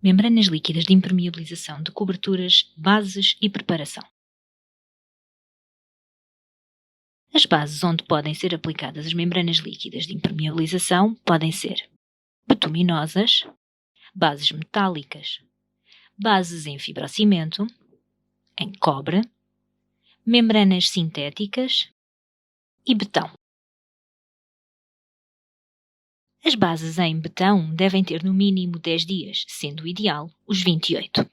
Membranas líquidas de impermeabilização de coberturas, bases e preparação. As bases onde podem ser aplicadas as membranas líquidas de impermeabilização podem ser bituminosas, bases metálicas, bases em fibrocimento, em cobre, membranas sintéticas e betão. As bases em betão devem ter no mínimo 10 dias, sendo o ideal os 28.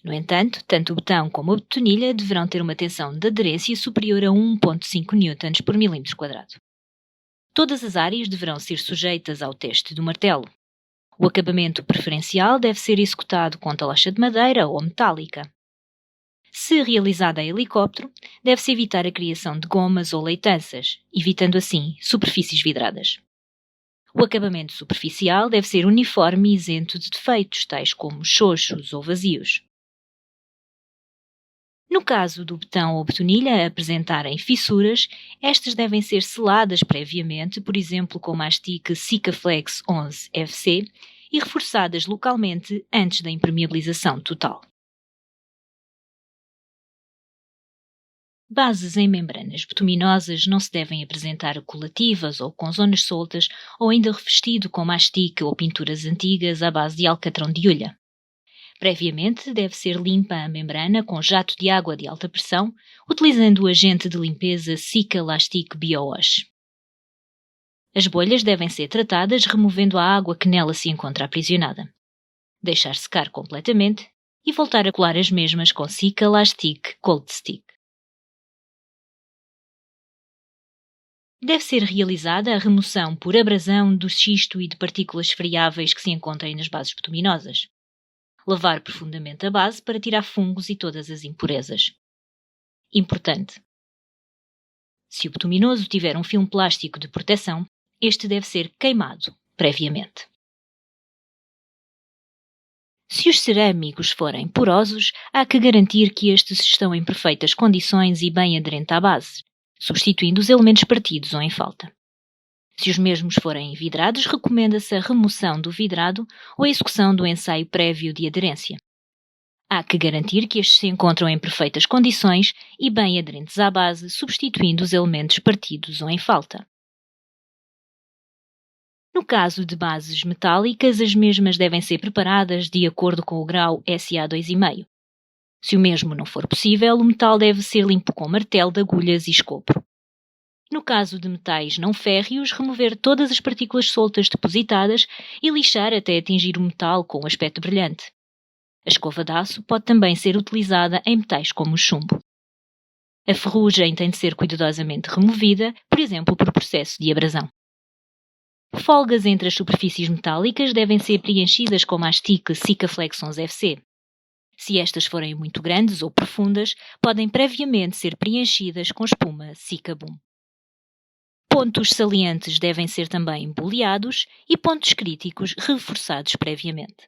No entanto, tanto o betão como a betonilha deverão ter uma tensão de aderência superior a 1,5 newtons por milímetro quadrado. Todas as áreas deverão ser sujeitas ao teste do martelo. O acabamento preferencial deve ser executado com talocha de madeira ou metálica. Se realizada a helicóptero, deve-se evitar a criação de gomas ou leitanças, evitando assim superfícies vidradas. O acabamento superficial deve ser uniforme e isento de defeitos, tais como xoxos ou vazios. No caso do betão ou betonilha apresentarem fissuras, estas devem ser seladas previamente, por exemplo com mastic Sikaflex 11 FC, e reforçadas localmente antes da impermeabilização total. Bases em membranas bituminosas não se devem apresentar colativas ou com zonas soltas ou ainda revestido com mastic ou pinturas antigas à base de alcatrão de hulha. Previamente deve ser limpa a membrana com jato de água de alta pressão, utilizando o agente de limpeza Cicalastic BioWash. As bolhas devem ser tratadas removendo a água que nela se encontra aprisionada. Deixar secar completamente e voltar a colar as mesmas com Cicalastic Cold Stick. Deve ser realizada a remoção por abrasão do xisto e de partículas friáveis que se encontrem nas bases bituminosas. Lavar profundamente a base para tirar fungos e todas as impurezas. Importante: se o bituminoso tiver um filme plástico de proteção, este deve ser queimado previamente. Se os cerâmicos forem porosos, há que garantir que estes estão em perfeitas condições e bem aderentes à base, substituindo os elementos partidos ou em falta. Se os mesmos forem vidrados, recomenda-se a remoção do vidrado ou a execução do ensaio prévio de aderência. Há que garantir que estes se encontram em perfeitas condições e bem aderentes à base, substituindo os elementos partidos ou em falta. No caso de bases metálicas, as mesmas devem ser preparadas de acordo com o grau SA2,5. Se o mesmo não for possível, o metal deve ser limpo com martelo de agulhas e escopo. No caso de metais não férreos, remover todas as partículas soltas depositadas e lixar até atingir o metal com um aspecto brilhante. A escova de aço pode também ser utilizada em metais como o chumbo. A ferrugem tem de ser cuidadosamente removida, por exemplo, por processo de abrasão. Folgas entre as superfícies metálicas devem ser preenchidas com mastic Sikaflex 11 FC. Se estas forem muito grandes ou profundas, podem previamente ser preenchidas com espuma Sikabum. Pontos salientes devem ser também boleados e pontos críticos reforçados previamente.